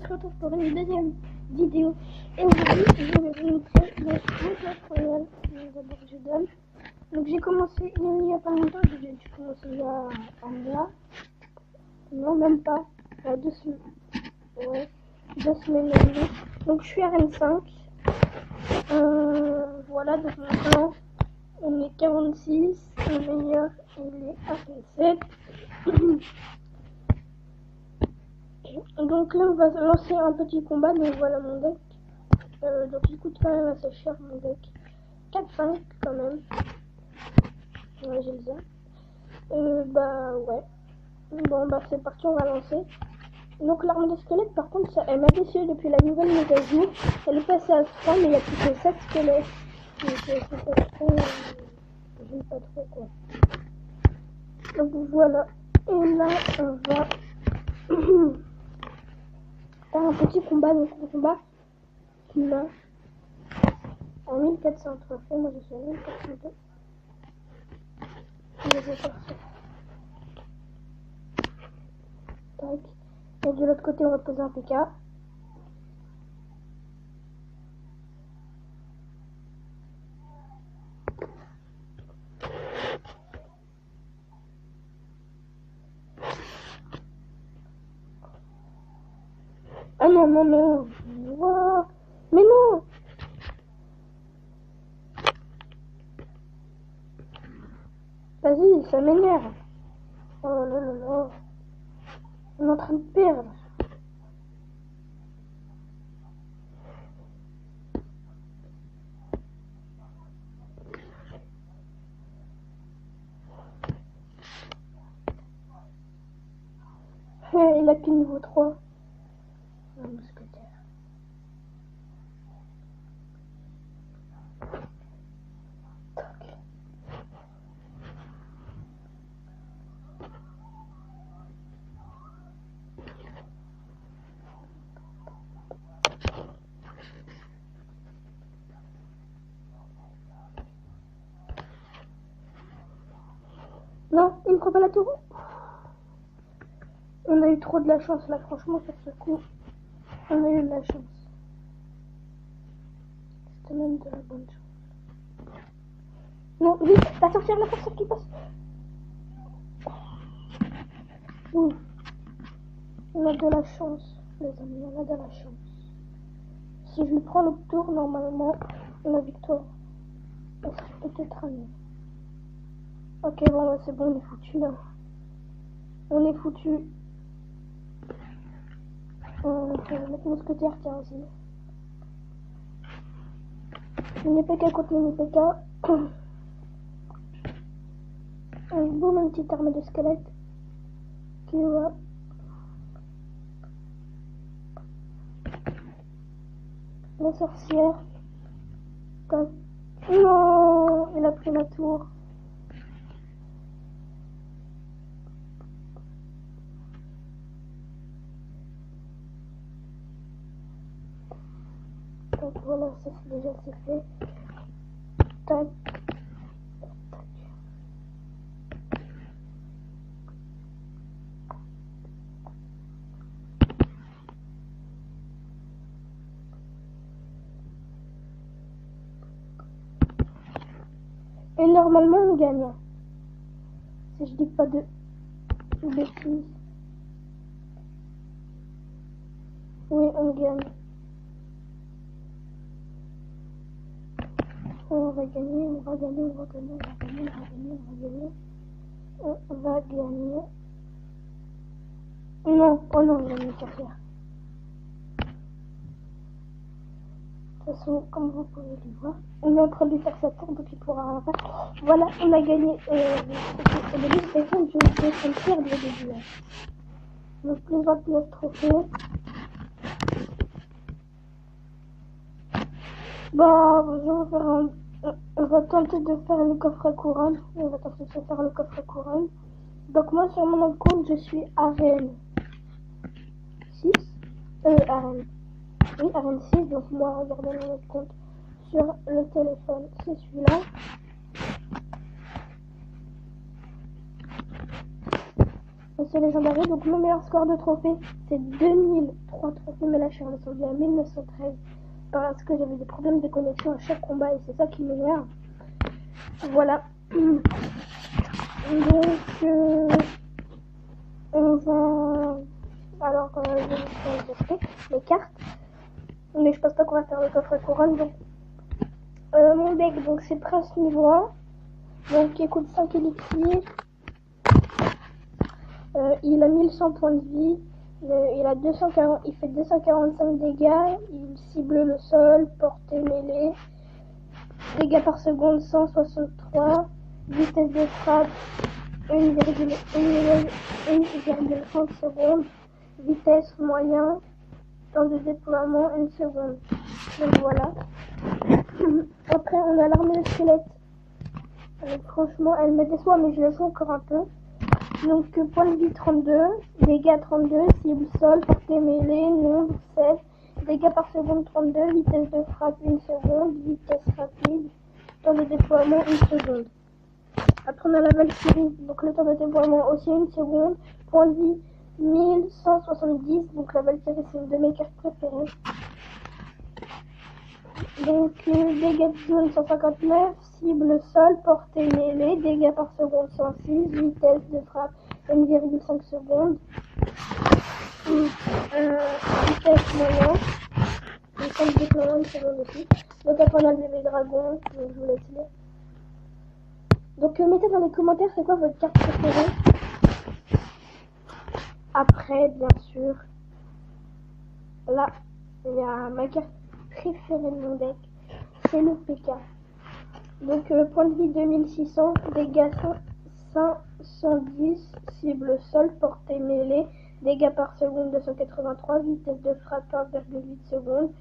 se retrouve pour une deuxième vidéo. Et aujourd'hui, je vais vous montrer le Clash Royale. D'abord, je donne. Donc, j'ai commencé il n'y a pas longtemps. J'ai commencé il y a un mois. Non, même pas. Il y a 2 semaines. Ouais, 2 semaines maintenant. Donc, je suis à Rennes 5. Voilà, donc maintenant, on est 46. Le meilleur, il est à 27. Donc là on va lancer un petit combat, donc voilà mon deck. Donc il coûte quand même assez cher mon deck. 4-5 quand même. Ouais, j'ai le ça. Bah ouais. Bon bah c'est parti, on va lancer. Donc l'arme de squelette par contre ça, elle m'a déçu depuis la nouvelle mise à jour. Elle est passée à 3 mais il y a plus que 7 squelettes. Donc c'est pas trop... j'aime pas trop quoi. Donc voilà. Et là on va... un petit combat, donc un combat qui m'a à 1400 trophées, moi je suis à 1402. Je vais sortir. Tac. Et de l'autre côté on va poser un PK. Ah non, non, non. Wow. Mais non. Vas-y, ça m'énerve. Oh là là là. On est en train de perdre. Il a que niveau 3. Un mousquetaire. Non, il ne prend pas la tour. On a eu trop de la chance là, franchement, sur ce coup. On a eu de la chance. C'était même de la bonne chance. Non, vite, la sorcière qui passe. Oui. On a de la chance, les amis, on a de la chance. Si je lui prends le tour, normalement, la victoire, elle serait peut-être à nous. Ok, bon, ouais, c'est bon, on est foutu là. On est foutu. On va mettre mousquetaire, tiens, aussi. Mini PK contre mini PK. Boum, une petite armée de squelettes. Qui va. La sorcière. Tac. Non, elle a pris la tour. Donc voilà, ça c'est déjà fait. Tac. Et normalement on gagne. Si je dis pas de bêtises. Oui, on gagne. On va gagner, on va gagner, on va gagner, on va gagner, on va gagner. Non, oh non, on va gagner carrière. De toute façon, comme vous pouvez le voir, on est en train de lui faire sa tour, donc il pourra rien faire. Voilà, on a gagné. Au début, c'était ça, je suis en train de perdre au début. Donc, plus 29 trophées. Bah, on va tenter de faire le coffre à couronne. On va tenter de faire le coffre à couronne. Donc, moi, sur mon compte, je suis arène 6. Arène. Oui, arène 6. Donc, moi, regardez mon autre compte sur le téléphone. C'est celui-là. c'est légendaire. Donc mon meilleur score de trophée, c'est 2003 trophées, mais là je suis redescendu à 1913 parce que j'avais des problèmes de connexion à chaque combat et c'est ça qui m'énerve. Voilà. Donc on va... Alors je vais vous montrer les cartes. Mais je pense pas qu'on va faire le coffre couronne. Donc mon deck, donc c'est Prince niveau 1. Donc qui coûte 5 élixirs. Il a 1100 points de vie. Il fait 245 dégâts. Il cible le sol, portée mêlée. Dégâts par seconde 163. Vitesse de frappe 1,30 secondes. Vitesse moyen. Temps de déploiement 1 seconde. Donc voilà. Après on a l'armée de squelette. Franchement elle me déçoit mais je la joue encore un peu. Donc point de vie 32, dégâts 32, cible sol, portée mêlée, nombre 7, dégâts par seconde 32, vitesse de frappe 1 seconde, vitesse rapide, temps de déploiement 1 seconde. Après on a la Valkyrie, donc le temps de déploiement aussi 1 seconde, point de vie 1170, donc la Valkyrie c'est une de mes cartes préférées. Donc dégâts de zone 159, cible sol, portée mêlée, dégâts par seconde 106, vitesse de frappe 1,5 secondes, vitesse moyenne, et temps de déploiement 1 seconde aussi. Donc après on a le bébé dragon, donc je vous laisse lire. Donc mettez dans les commentaires c'est quoi votre carte préférée. Après bien sûr, là il y a ma carte préférée de mon deck, c'est le PK. Donc point de vie 2600, dégâts 510, cible sol, portée mêlée, dégâts par seconde 283, vitesse de frappe 1,8 secondes,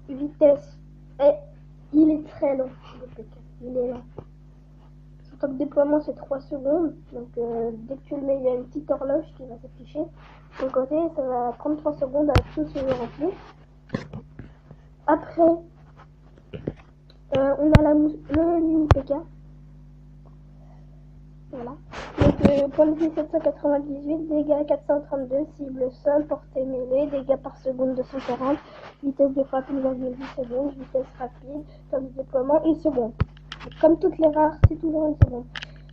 vitesse il est très long le PK, il est lent. Son temps de déploiement c'est 3 secondes, donc dès que tu le mets il y a une petite horloge qui va s'afficher. De l'autre côté ça va prendre 3 secondes à tout se remplir. Après on a le mini PK. Voilà. Donc point de vie 798, dégâts 432, cible sol, portée mêlée, dégâts par seconde 240, vitesse de frappe 1,8 secondes, vitesse rapide, temps de déploiement 1 seconde. Comme toutes les rares, c'est toujours 1 seconde.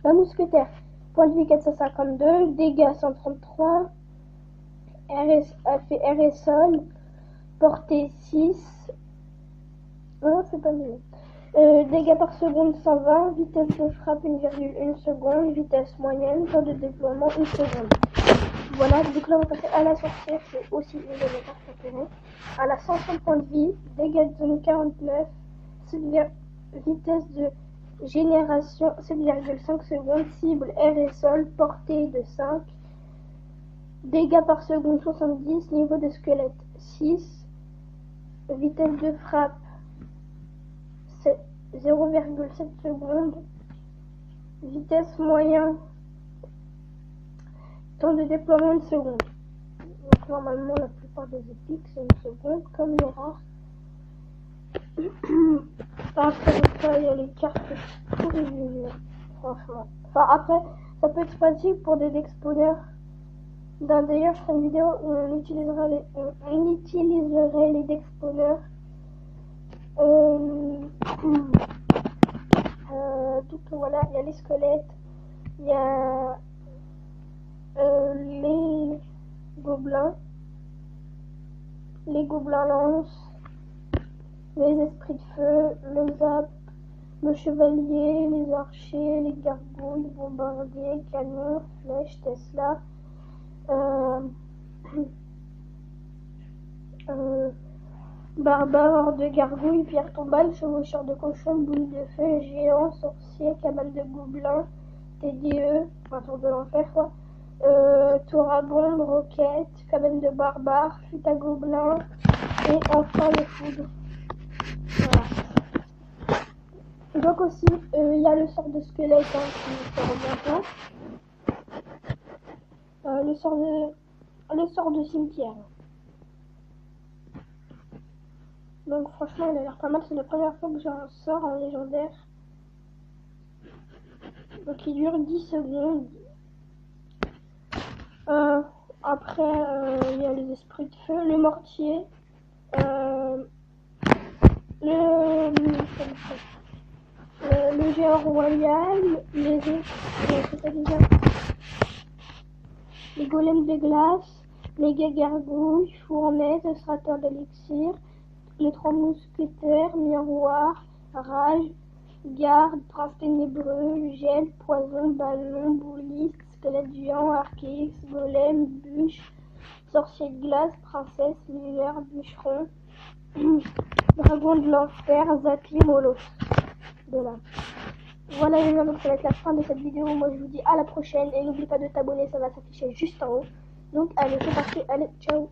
La mousquetaire, point de vie 452, dégâts 133, elle fait RS sol, portée 6. Non, c'est pas mieux. Dégâts par seconde 120, vitesse de frappe 1,1 seconde, vitesse moyenne, temps de déploiement 1 seconde. Voilà, donc là on va passer à la sorcière, c'est aussi une de mes cartes préférées. Elle a 130 points de vie, dégâts de zone 49, vitesse de génération 7,5 secondes, cible air et sol, portée de 5, dégâts par seconde 70, niveau de squelette 6, vitesse de frappe 0,7 secondes, vitesse moyen, temps de déploiement 1 seconde. Donc normalement la plupart des épiques c'est 1 seconde comme les rares. Après ça il y a les cartes pourries, franchement. Enfin après ça peut être pratique pour des deck spawners. D'ailleurs je ferai une vidéo où on utiliserait les deck spawners. Donc voilà, il y a les squelettes, il y a les gobelins lances, les esprits de feu, le zap, le chevalier, les archers, les gargouilles, bombardiers, canons, flèches, Tesla, barbare de gargouilles, pierre tombale, chevaucheur de cochon, boule de feu, géant, sorcier, cabane de gobelins, TDE, enfin tour de l'enfer quoi, tour à bombe, roquette, cabane de barbare, flûte à gobelins, et enfin le foudre. Voilà. Donc aussi, il y a le sort de squelette qui sort bientôt. Le sort de cimetière. Donc franchement il a l'air pas mal, c'est la première fois que j'ai un sort en légendaire. Donc il dure 10 secondes. Après, il y a les esprits de feu, le mortier, le géant royal, les golems de glace, méga gargouilles, fournaise, extracteur d'élixir, les trois mousquetaires, miroir, rage, garde, prince ténébreux, gel, poison, ballon, bouliste, squelette géant, archix, golem, bûche, sorcier de glace, princesse, lumière, bûcheron, dragon de l'enfer, Zati, Molos. De là. Voilà les amis, donc ça va être la fin de cette vidéo. Moi je vous dis à la prochaine et n'oublie pas de t'abonner, ça va s'afficher juste en haut. Donc allez, c'est parti, allez, ciao.